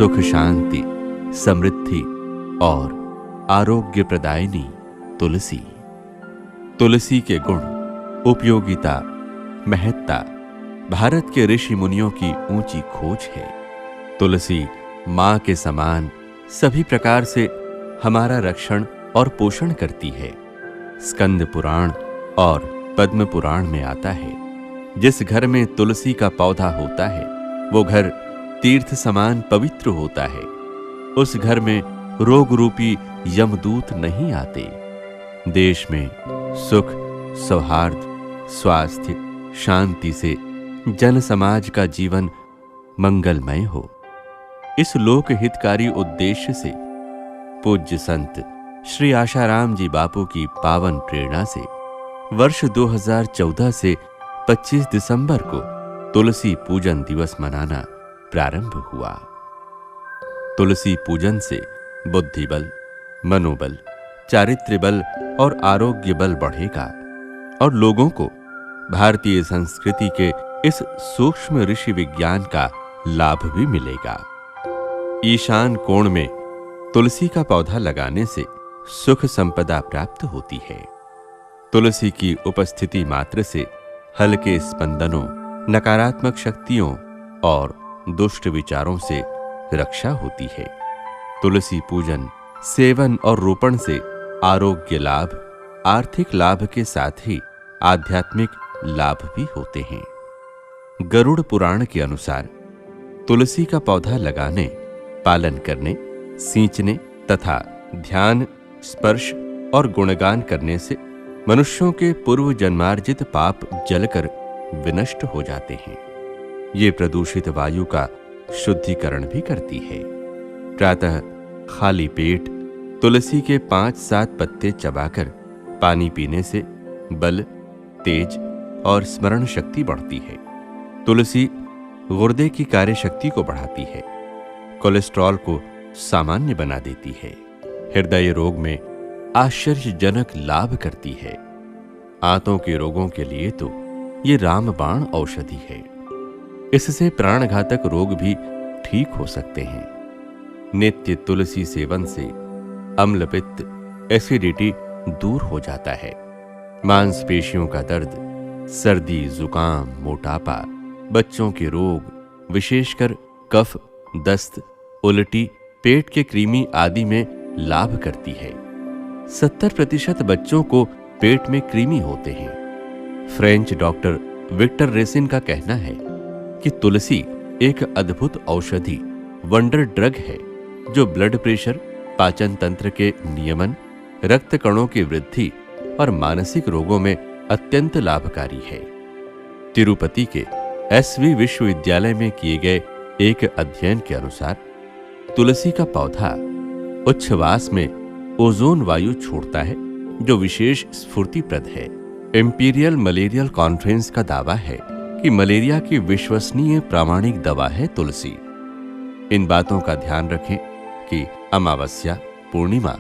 सुख शांति समृद्धि और आरोग्य प्रदायिनी तुलसी। तुलसी के गुण, उपयोगिता, महत्ता भारत के ऋषि मुनियों की ऊंची खोज है। तुलसी मां के समान सभी प्रकार से हमारा रक्षण और पोषण करती है। स्कंद पुराण और पद्म पुराण में आता है, जिस घर में तुलसी का पौधा होता है वो घर तीर्थ समान पवित्र होता है। उस घर में रोग रूपी यमदूत नहीं आते। देश में सुख, सौहार्द, स्वास्थ्य, शांति से जन समाज का जीवन मंगलमय हो, इस लोक हितकारी उद्देश्य से पूज्य संत श्री आशाराम जी बापू की पावन प्रेरणा से वर्ष 2014 से 25 दिसंबर को तुलसी पूजन दिवस मनाना प्रारंभ हुआ। तुलसी पूजन से बुद्धि बल, मनोबल, चारित्र्य बल और आरोग्य बल बढ़ेगा और लोगों को भारतीय संस्कृति के इस सूक्ष्म ऋषि विज्ञान का लाभ भी मिलेगा। ईशान कोण में तुलसी का पौधा लगाने से सुख संपदा प्राप्त होती है। तुलसी की उपस्थिति मात्र से हल्के स्पंदनों, नकारात्मक शक्तियों और दुष्ट विचारों से रक्षा होती है। तुलसी पूजन, सेवन और रोपण से आरोग्य लाभ, आर्थिक लाभ के साथ ही आध्यात्मिक लाभ भी होते हैं। गरुड़ पुराण के अनुसार तुलसी का पौधा लगाने, पालन करने, सींचने तथा ध्यान, स्पर्श और गुणगान करने से मनुष्यों के पूर्व जन्मार्जित पाप जलकर विनष्ट हो जाते हैं। ये प्रदूषित वायु का शुद्धिकरण भी करती है। प्रातः खाली पेट तुलसी के 5-7 पत्ते चबाकर पानी पीने से बल, तेज और स्मरण शक्ति बढ़ती है। तुलसी गुर्दे की कार्य शक्ति को बढ़ाती है, कोलेस्ट्रॉल को सामान्य बना देती है, हृदय रोग में आश्चर्यजनक लाभ करती है। आंतों के रोगों के लिए तो ये रामबाण औषधि है। इससे प्राणघातक रोग भी ठीक हो सकते हैं। नित्य तुलसी सेवन से अम्ल पित्त, एसिडिटी दूर हो जाता है। मांसपेशियों का दर्द, सर्दी, जुकाम, मोटापा, बच्चों के रोग, विशेषकर कफ, दस्त, उल्टी, पेट के कृमि आदि में लाभ करती है। 70% बच्चों को पेट में कृमि होते हैं। फ्रेंच डॉक्टर विक्टर रेसिन का कहना है कि तुलसी एक अद्भुत औषधि, वंडर ड्रग है, जो ब्लड प्रेशर, पाचन तंत्र के नियमन, रक्त कणों की वृद्धि और मानसिक रोगों में अत्यंत लाभकारी है। तिरुपति के SV विश्वविद्यालय में किए गए एक अध्ययन के अनुसार तुलसी का पौधा उच्छ्वास में ओजोन वायु छोड़ता है, जो विशेष स्फूर्तिप्रद है। इंपीरियल मलेरियल कॉन्फ्रेंस का दावा है कि मलेरिया की विश्वसनीय प्रामाणिक दवा है तुलसी। इन बातों का ध्यान रखें कि अमावस्या, पूर्णिमा,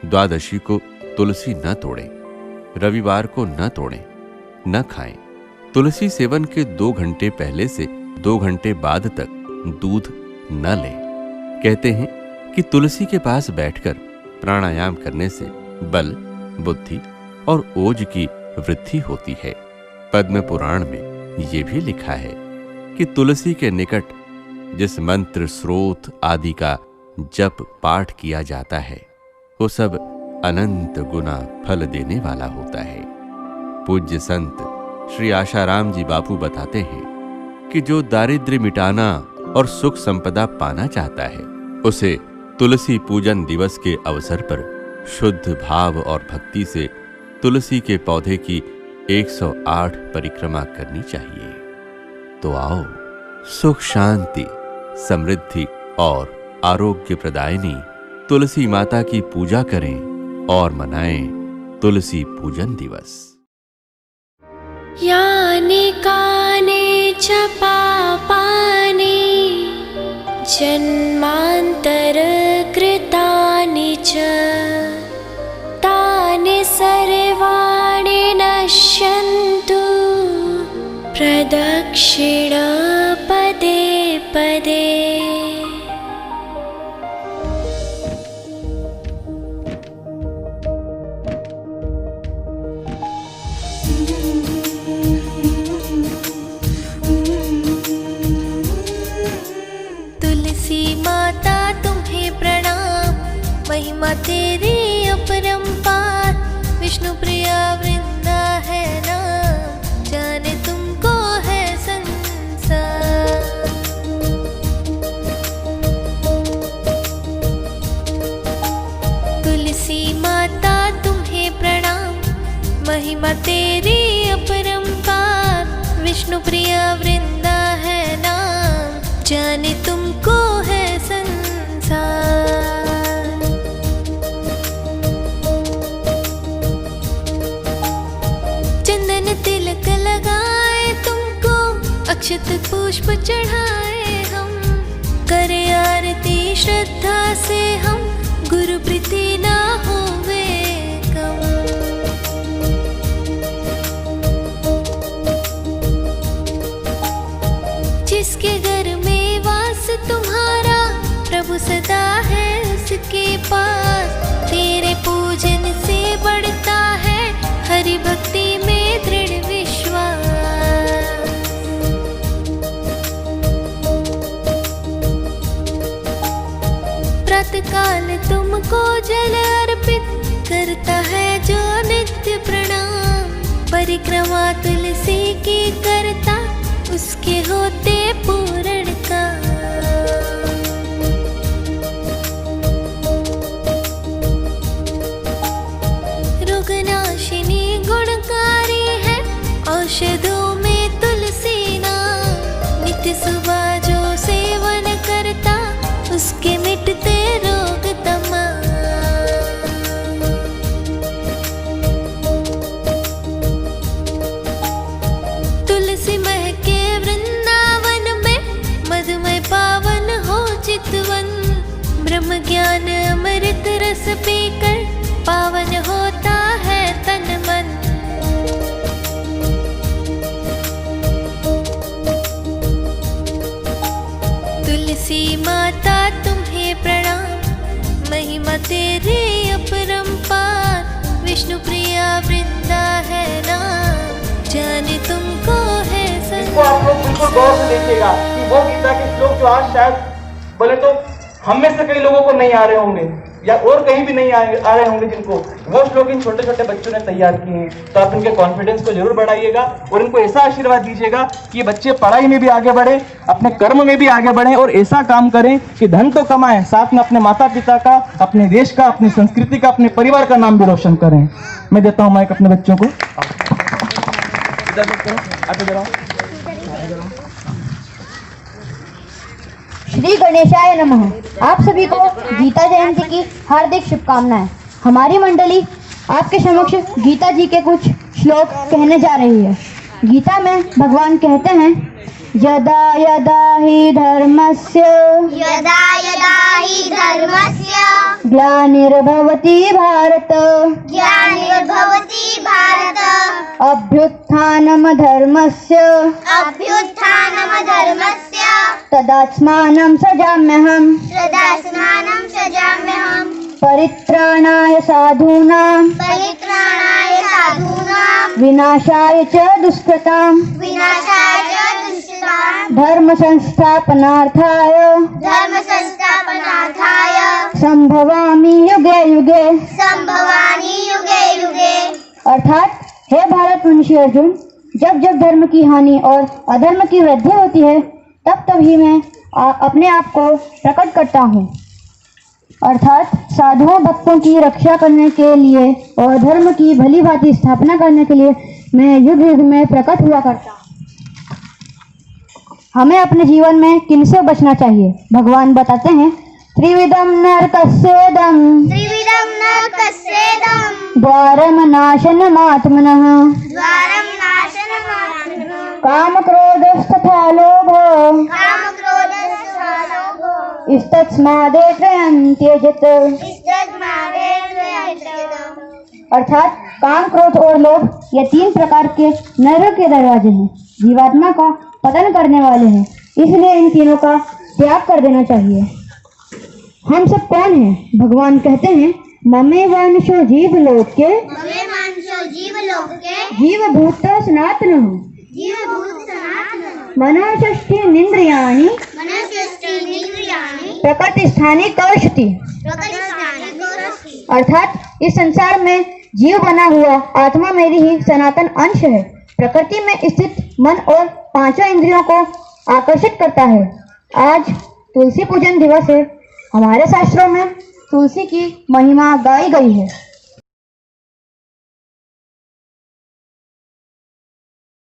द्वादशी को तुलसी न तोड़ें, रविवार को न तोड़ें, न खाएं। तुलसी सेवन के 2 घंटे पहले से 2 घंटे बाद तक दूध न लें। कहते हैं कि तुलसी के पास बैठकर प्राणायाम करने से बल, बुद्धि और ओज की वृद्धि होती है। पद्म पुराण में ये भी लिखा है कि तुलसी के निकट जिस मंत्र, स्रोत आदि का जप पाठ किया जाता है वो सब अनंत गुना फल देने वाला होता है। पूज्य संत श्री आशाराम जी बापू बताते हैं कि जो दारिद्र्य मिटाना और सुख संपदा पाना चाहता है उसे तुलसी पूजन दिवस के अवसर पर शुद्ध भाव और भक्ति से तुलसी के पौधे की 108 परिक्रमा करनी चाहिए। तो आओ सुख, शांति, समृद्धि और आरोग्य प्रदायिनी तुलसी माता की पूजा करें और मनाएं तुलसी पूजन दिवस। यानि कानि च पापानि जन्मान्तरकृतानि च तानि सर्वाणि नश्यन्तु प्रदक्षिणा पदे पदे। महिमा तेरी अपरंपार, विष्णु प्रिया वृंदा है नाम, जाने तुमको है संसार। तुलसी माता तुम्हें प्रणाम, महिमा तेरी अपरंपार, विष्णु प्रिया वृंदा है नाम, जाने तुमको है संसार। चंदन तिलक लगाए तुमको, अक्षत पुष्प चढ़ाए हम, करे आरती श्रद्धा से हम, गुरु प्रीति ना होवे कम। जिसके घर में वास तुम्हारा, प्रभु सदा है उसके पास, तेरे पूजन से बढ़ता है हरि भक्ति में दृढ़ विश्वास। प्रातः काल तुमको जल अर्पित, करता है जो नित्य प्रणाम, परिक्रमा तुलसी की करता, उसके होते पूर्ण का। रोगनाशिनी गुणकारी है, औषधों में तुलसी नाम, नित्य सुबह जो सेवन करता, उसके मिटते रोग तमाम। तुलसी महके वृंदावन में, मधुमय पावन हो चितवन, ब्रह्म ज्ञान अमृत रस पीकर, पावन होता है तन मन। तुलसी माता तुम्हें प्रणाम, महिमा तेरी अपरंपार, विष्णु प्रिया वृंदा है नाम, जाने तुमको है इसको आप लोग बिल्कुल गौर से देखिएगा कि वो गीता के श्लोक जो आज शायद बोले तो हम में से कई लोगों को नहीं आ रहे होंगे, या और कहीं भी नहीं आ रहे होंगे जिनको, वो श्लोक इन छोटे छोटे बच्चों ने तैयार किए हैं। तो आप इनके कॉन्फिडेंस को जरूर बढ़ाइएगा और इनको ऐसा आशीर्वाद दीजिएगा कि ये बच्चे पढ़ाई में भी आगे बढ़े, अपने कर्म में भी आगे बढ़े और ऐसा काम करें कि धन तो कमाएं, साथ में अपने माता पिता का, अपने देश का, अपनी संस्कृति का, अपने परिवार का नाम भी रोशन करें। मैं देता हूँ माइक अपने बच्चों को। श्री गणेशाय नमः। आप सभी को गीता जयंती की हार्दिक शुभकामनाएं। हमारी मंडली आपके समक्ष गीता जी के कुछ श्लोक कहने जा रही है। गीता में भगवान कहते हैं, यदा यदा ही धर्मस्य ग्लानिर्भवति भारत अभ्युत्थानं धर्मस्य तदात्मानं सजाम्यहम् परित्राणाय साधूनां विनाशाय च दुष्कृताम् धर्म संस्थापनार्थाय संभवामि युगे युगे। अर्थात हे भारत वंशी अर्जुन, जब जब धर्म की हानि और अधर्म की वृद्धि होती है, तब तब ही मैं अपने आप को प्रकट करता हूँ। अर्थात साधुओं भक्तों की रक्षा करने के लिए और धर्म की भली भांति स्थापना करने के लिए मैं युग युग में प्रकट हुआ करता हूँ। हमें अपने जीवन में किनसे बचना चाहिए? भगवान बताते हैं, त्रिविधम नरकस्येदं द्वारम नाशनमात्मनः काम क्रोधस्तथा लोभो इस्तस्मादेव त्यजेत। अर्थात काम, क्रोध और लोभ ये तीन प्रकार के नरक के दरवाजे हैं, जीवात्मा का पतन करने वाले हैं, इसलिए इन तीनों का त्याग कर देना चाहिए। हम सब कौन हैं? भगवान कहते हैं, ममे वंशो जीव लोके जीव भूत सनातन मनोषष्ठी निंद्रियाणि प्रकृति स्थाने कौशति। अर्थात इस संसार में जीव बना हुआ आत्मा मेरी ही सनातन अंश है। प्रकृति में स्थित मन और पांचों इंद्रियों को आकर्षित करता है। आज तुलसी पूजन दिवस है। हमारे शास्त्रों में तुलसी की महिमा गाई गई है।